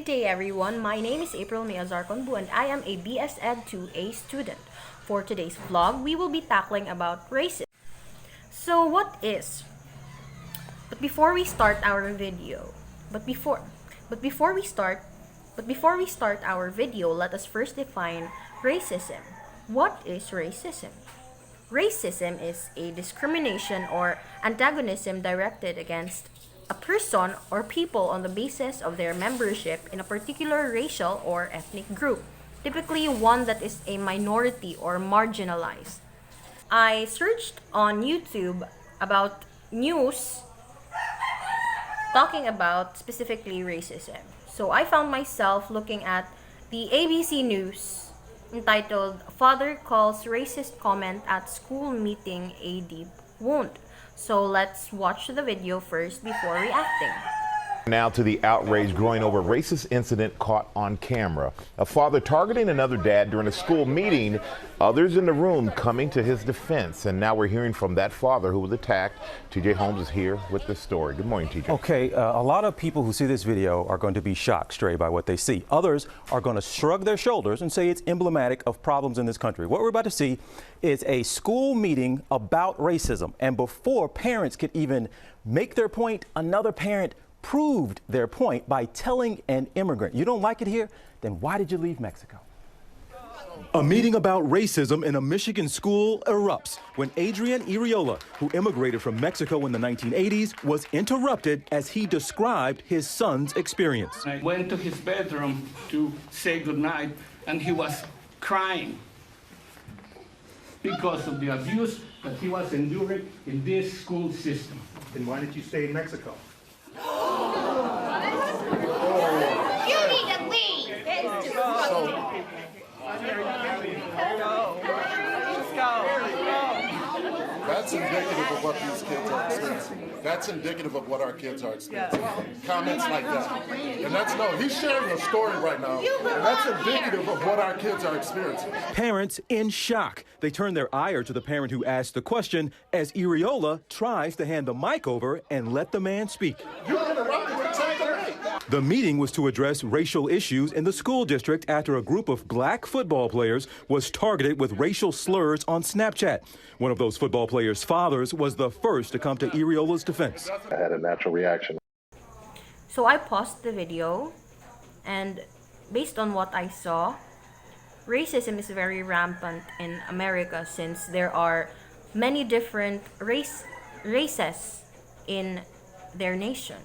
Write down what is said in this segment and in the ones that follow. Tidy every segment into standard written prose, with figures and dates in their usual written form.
day everyone, my name is April Meazar Conbu and I am a BS Ed 2A student. For today's vlog, we will be tackling about racism. So what is? But before we start our video, before we start our video, let us first define racism. What is racism? Racism is a discrimination or antagonism directed against a person or people on the basis of their membership in a particular racial or ethnic group, typically one that is a minority or marginalized. I searched on YouTube about news talking about specifically racism. So I found myself looking at the ABC News entitled "Father Calls Racist Comment at School Meeting a Deep Wound." So let's watch the video first before reacting. Now to the outrage growing over racist incident caught on camera. A father targeting another dad during a school meeting, others in the room coming to his defense. And now we're hearing from that father who was attacked. TJ Holmes is here with the story. Good morning, TJ. Okay, a lot of people who see this video are going to be shocked, Stray, by what they see. Others are going to shrug their shoulders and say it's emblematic of problems in this country. What we're about to see is a school meeting about racism. And before parents could even make their point, another parent proved their point by telling an immigrant, "You don't like it here? Then why did you leave Mexico?" A meeting about racism in a Michigan school erupts when Adrian Iriola, who immigrated from Mexico in the 1980s, was interrupted as he described his son's experience. I went to his bedroom to say goodnight, and he was crying because of the abuse that he was enduring in this school system. Then why did you stay in Mexico? You need to leave. That's indicative of what these kids are experiencing. That's indicative of what our kids are experiencing. Comments like that. And he's sharing a story right now, and that's indicative of what our kids are experiencing. Parents in shock. They turn their ire to the parent who asked the question as Iriola tries to hand the mic over and let the man speak. You interrupted me. Take the mic. The meeting was to address racial issues in the school district after a group of black football players was targeted with racial slurs on Snapchat. One of those football players' fathers was the first to come to Iriola's defense. I had a natural reaction. So I paused the video, and based on what I saw, racism is very rampant in America since there are many different races in their nation.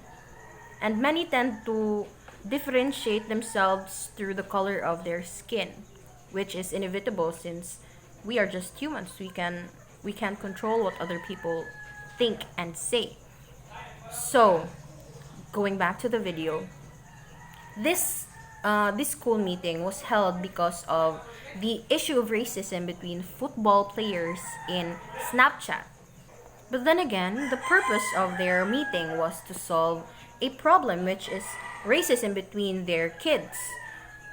And many tend to differentiate themselves through the color of their skin, which is inevitable since we are just humans. We can't control what other people think and say. So, going back to the video, this school meeting was held because of the issue of racism between football players in Snapchat. But then again, the purpose of their meeting was to solve a problem, which is racism between their kids.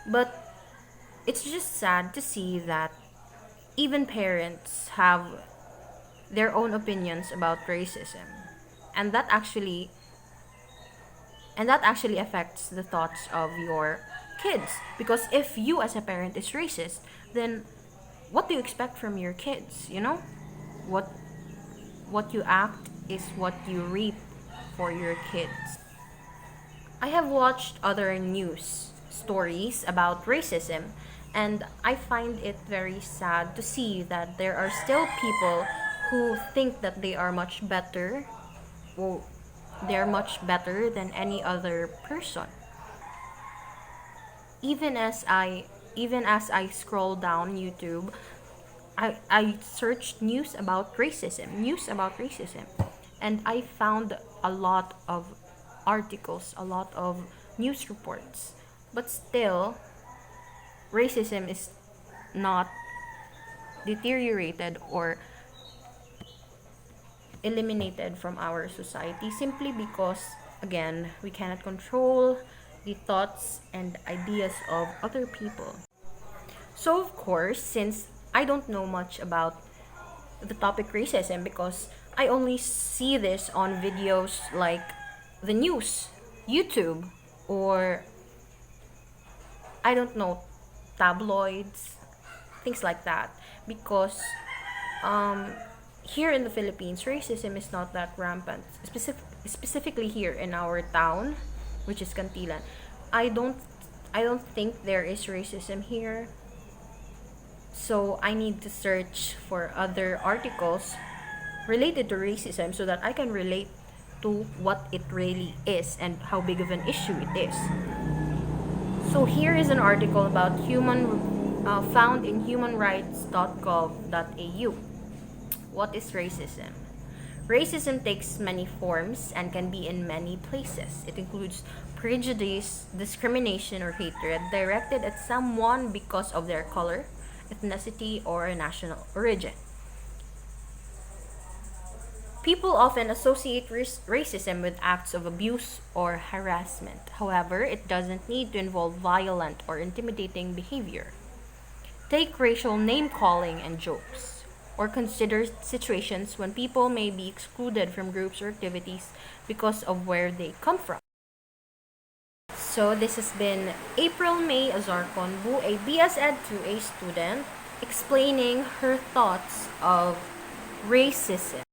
But it's just sad to see that even parents have their own opinions about racism, and that actually affects the thoughts of your kids, because if you as a parent is racist, then what do you expect from your kids? What you act is what you reap for your kids. I have watched other news stories about racism, and I find it very sad to see that there are still people who think that they are much better, or they're much better than any other person. Even as I scroll down YouTube, I searched news about racism, and I found a lot of articles, a lot of news reports. But still, racism is not deteriorated or eliminated from our society simply because, again, we cannot control the thoughts and ideas of other people. So of course, since I don't know much about the topic racism because I only see this on videos like the news, YouTube, or I don't know, tabloids, things like that. Because here in the Philippines, racism is not that rampant. Specifically here in our town, which is Cantilan, I don't think there is racism here. So I need to search for other articles related to racism so that I can relate to what it really is and how big of an issue it is. So here is an article about found in humanrights.gov.au. What is racism? Racism takes many forms and can be in many places. It includes prejudice, discrimination, or hatred directed at someone because of their color, ethnicity, or national origin. People often associate racism with acts of abuse or harassment. However, it doesn't need to involve violent or intimidating behavior. Take racial name-calling and jokes, or consider situations when people may be excluded from groups or activities because of where they come from. So this has been April May Azarconbu, a BS Ed 2A student, explaining her thoughts of racism.